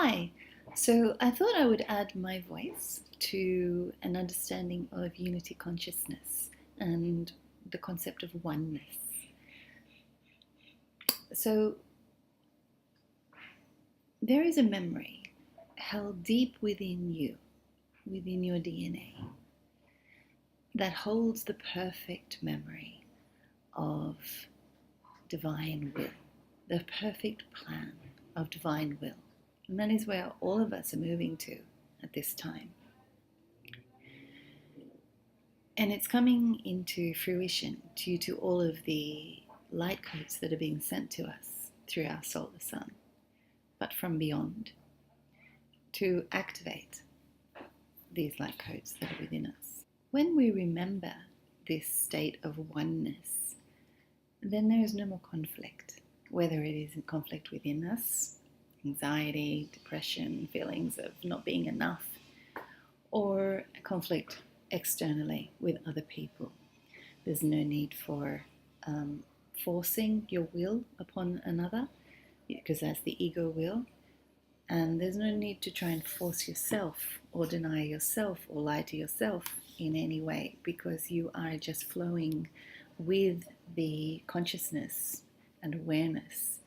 Hi. So I thought I would add my voice to an understanding of unity consciousness and the concept of oneness. So there is a memory held deep within you, within your DNA, that holds the perfect memory of divine will, the perfect plan of divine will. And that is where all of us are moving to at this time. And it's coming into fruition due to all of the light codes that are being sent to us through our solar sun, but from beyond, to activate these light codes that are within us. When we remember this state of oneness, then there is no more conflict, whether it is a conflict within us, anxiety, depression, feelings of not being enough, or a conflict externally with other people. There's no need for forcing your will upon another, because that's the ego will. And there's no need to try and force yourself or deny yourself or lie to yourself in any way, because you are just flowing with the consciousness and awareness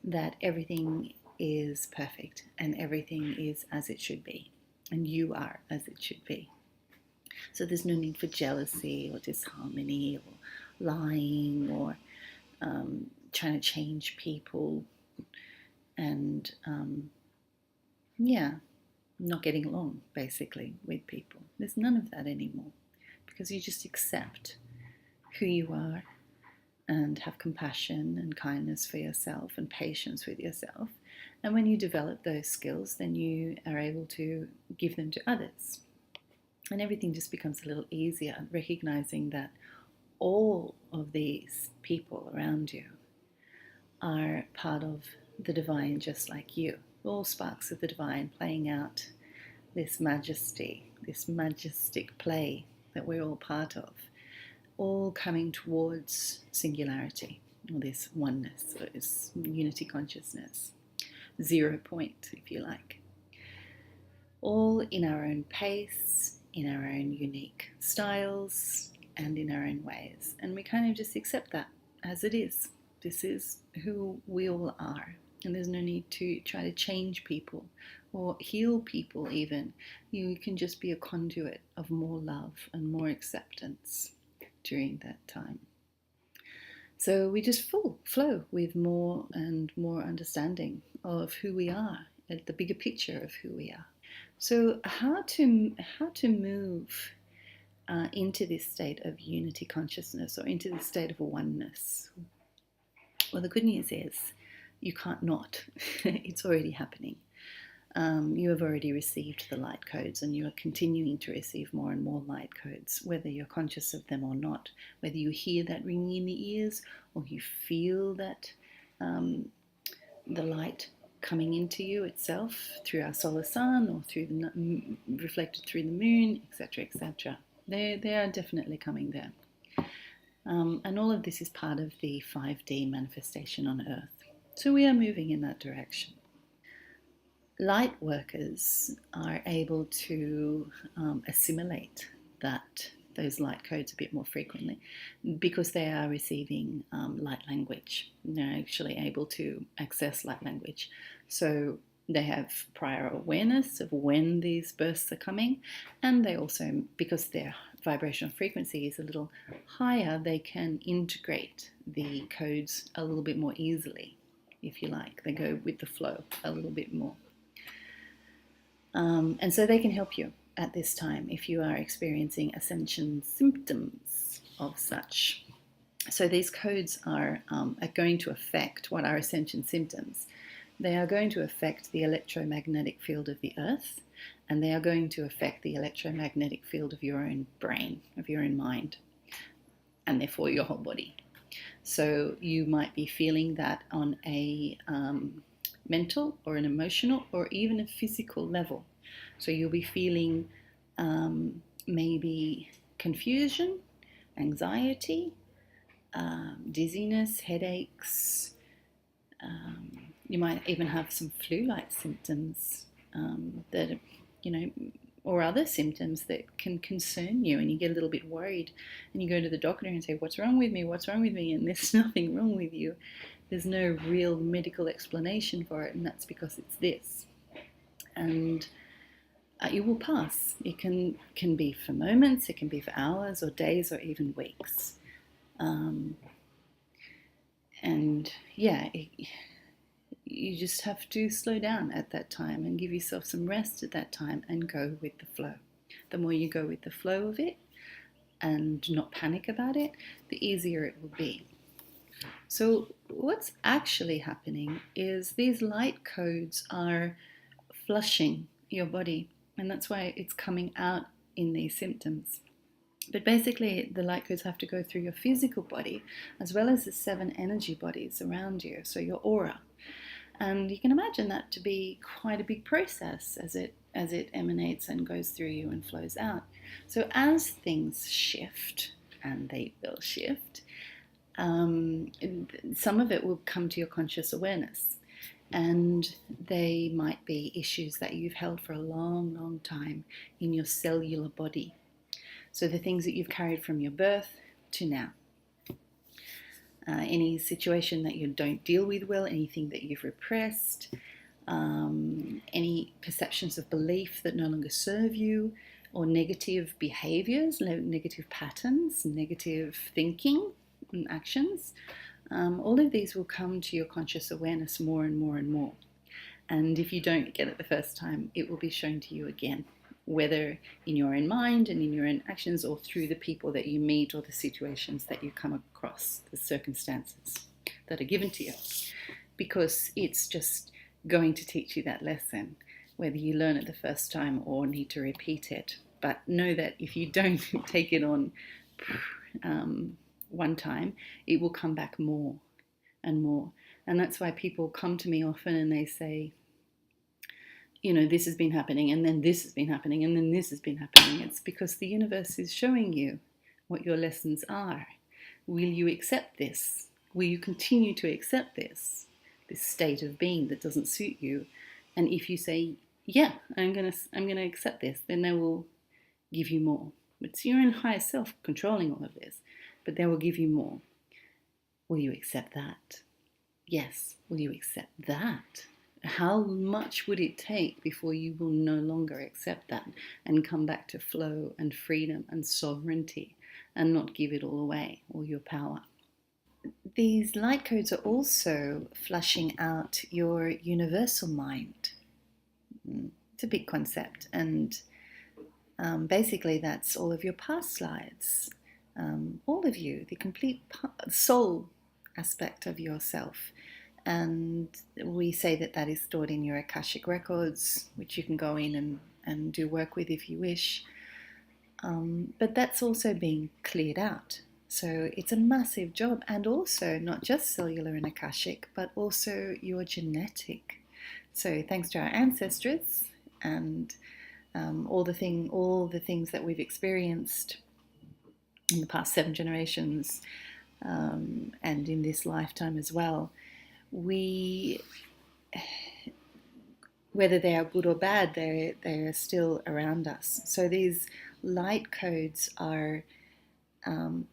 that everything is perfect and everything is as it should be, and you are as it should be. So there's no need for jealousy or disharmony or lying or trying to change people and not getting along basically with people. There's none of that anymore, because you just accept who you are and have compassion and kindness for yourself and patience with yourself. And when you develop those skills, then you are able to give them to others. And everything just becomes a little easier, recognizing that all of these people around you are part of the divine just like you. All sparks of the divine playing out this majesty, this majestic play that we're all part of, all coming towards singularity, or this oneness, or this unity consciousness, 0 point, if you like. All in our own pace, in our own unique styles, and in our own ways. And we kind of just accept that as it is. This is who we all are. And there's no need to try to change people or heal people even. You can just be a conduit of more love and more acceptance during that time. So we just flow with more and more understanding of who we are, the bigger picture of who we are. So how to move into this state of unity consciousness, or into this state of oneness? Well, the good news is you can't not. It's already happening. You have already received the light codes, and you are continuing to receive more and more light codes, whether you're conscious of them or not, whether you hear that ringing in the ears or you feel that the light coming into you itself through our solar sun or through the reflected through the moon, etc., etc. They are definitely coming there. And all of this is part of the 5D manifestation on Earth. So we are moving in that direction. Light workers are able to assimilate those light codes a bit more frequently, because they are receiving light language. They're actually able to access light language. So they have prior awareness of when these bursts are coming, and they also, because their vibrational frequency is a little higher, they can integrate the codes a little bit more easily, if you like. They go with the flow a little bit more. And so they can help you at this time if you are experiencing ascension symptoms of such. So these codes are going to affect what are ascension symptoms. They are going to affect the electromagnetic field of the earth, and they are going to affect the electromagnetic field of your own brain, of your own mind, and therefore your whole body. So you might be feeling that on a mental or an emotional or even a physical level. So you'll be feeling maybe confusion, anxiety, dizziness, headaches, You might even have some flu-like symptoms that, you know, or other symptoms that can concern you, and you get a little bit worried, and you go to the doctor and say, "What's wrong with me? What's wrong with me?" And there's nothing wrong with you. There's no real medical explanation for it, and that's because it's this. And it will pass. It can be for moments, it can be for hours or days or even weeks. And yeah, you just have to slow down at that time and give yourself some rest at that time and go with the flow. The more you go with the flow of it and not panic about it, the easier it will be. So what's actually happening is these light codes are flushing your body, and that's why it's coming out in these symptoms. But basically, the light codes have to go through your physical body as well as the 7 energy bodies around you, so your aura. And you can imagine that to be quite a big process as it emanates and goes through you and flows out. So as things shift, and they will shift, some of it will come to your conscious awareness. And they might be issues that you've held for a long, long time in your cellular body. So the things that you've carried from your birth to now. Any situation that you don't deal with well, anything that you've repressed, any perceptions of belief that no longer serve you, or negative behaviors, negative patterns, negative thinking and actions. All of these will come to your conscious awareness more and more and more. And if you don't get it the first time, it will be shown to you again, whether in your own mind and in your own actions or through the people that you meet or the situations that you come across, the circumstances that are given to you. Because it's just going to teach you that lesson, whether you learn it the first time or need to repeat it. But know that if you don't take it on one time, it will come back more and more. And that's why people come to me often and they say, you know, this has been happening, and then this has been happening, and then this has been happening. It's because the universe is showing you what your lessons are. Will you accept this? Will you continue to accept this state of being that doesn't suit you? And if you say, yeah, I'm gonna accept this, then they will give you more. It's your own higher self controlling all of this, but they will give you more. Will you accept that? Yes. Will you accept that? How much would it take before you will no longer accept that and come back to flow and freedom and sovereignty and not give it all away, all your power? These light codes are also flushing out your universal mind. It's a big concept, and basically that's all of your past lives, all of you, the complete soul aspect of yourself. And we say that that is stored in your Akashic records, which you can go in and do work with if you wish. But that's also being cleared out. So it's a massive job, and also not just cellular and Akashic, but also your genetic. So thanks to our ancestors and all the things that we've experienced in the past 7 generations, and in this lifetime as well, whether they are good or bad, they are still around us. So these light codes are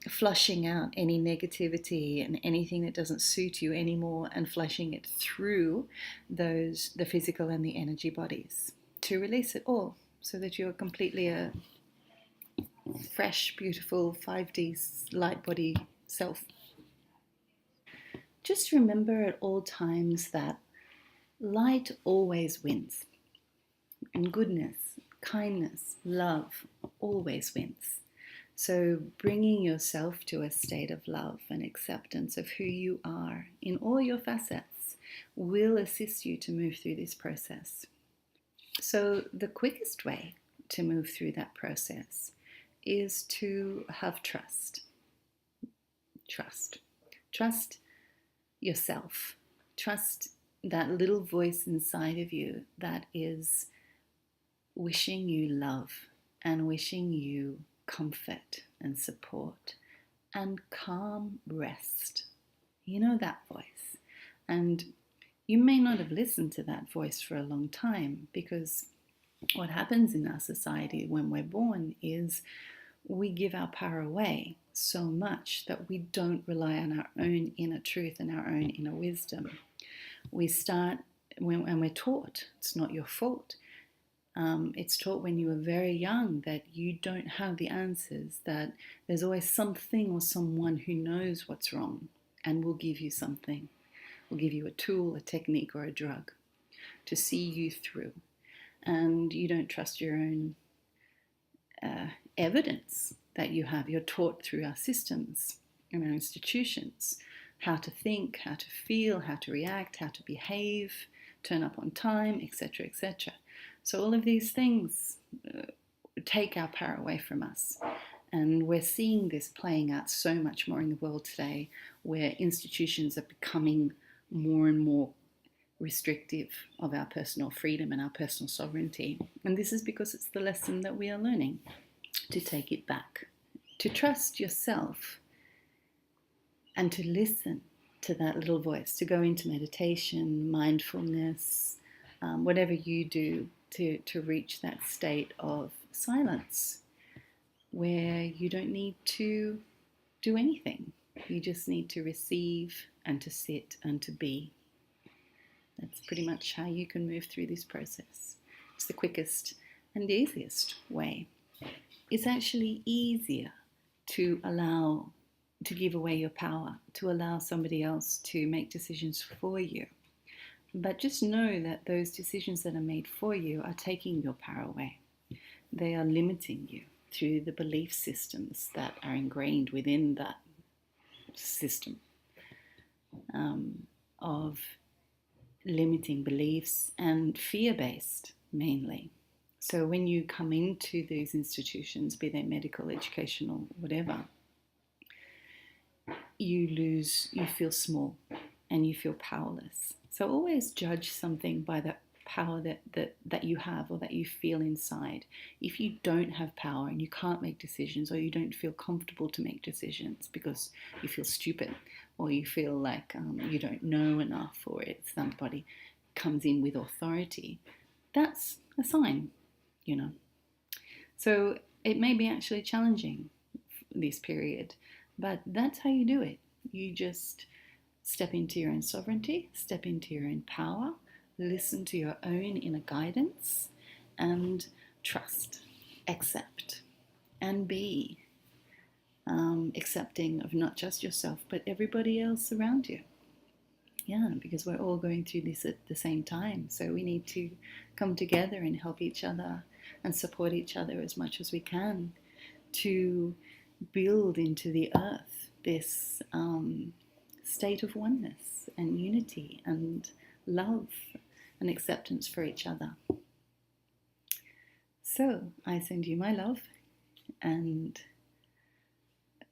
flushing out any negativity and anything that doesn't suit you anymore, and flushing it through the physical and the energy bodies to release it all, so that you're completely a fresh, beautiful 5D light body self. Just remember at all times that light always wins, and goodness, kindness, love always wins. So bringing yourself to a state of love and acceptance of who you are in all your facets will assist you to move through this process. So the quickest way to move through that process is to have trust. Trust yourself. Trust that little voice inside of you that is wishing you love and wishing you comfort and support and calm rest. You know that voice. And you may not have listened to that voice for a long time, because what happens in our society when we're born is we give our power away so much that we don't rely on our own inner truth and our own inner wisdom. We start, and we're taught, it's not your fault. It's taught when you are very young that you don't have the answers, that there's always something or someone who knows what's wrong and will give you something, will give you a tool, a technique, or a drug to see you through. And you don't trust your own evidence that you have. You're taught through our systems and our institutions how to think, how to feel, how to react, how to behave, turn up on time, etc., etc. So all of these things take our power away from us. And we're seeing this playing out so much more in the world today, where institutions are becoming more and more restrictive of our personal freedom and our personal sovereignty. And this is because it's the lesson that we are learning, to take it back, to trust yourself, and to listen to that little voice, to go into meditation, mindfulness, whatever you do to reach that state of silence where you don't need to do anything. You just need to receive and to sit and to be. That's pretty much how you can move through this process. It's the quickest and easiest way. It's actually easier to give away your power, to allow somebody else to make decisions for you. But just know that those decisions that are made for you are taking your power away. They are limiting you through the belief systems that are ingrained within that system of limiting beliefs and fear-based mainly. So when you come into these institutions, be they medical, educational, whatever, you feel small and you feel powerless. So always judge something by the power that you have or that you feel inside. If you don't have power and you can't make decisions, or you don't feel comfortable to make decisions because you feel stupid, or you feel like you don't know enough, or it's somebody comes in with authority, that's a sign, So it may be actually challenging this period, but that's how you do it. You just step into your own sovereignty, step into your own power, listen to your own inner guidance, and trust, accept, and be accepting of not just yourself, but everybody else around you. Yeah, because we're all going through this at the same time. So we need to come together and help each other and support each other as much as we can to build into the earth this state of oneness and unity and love and acceptance for each other. So I send you my love and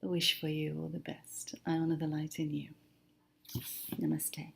wish for you all the best. I honor the light in you. Namaste.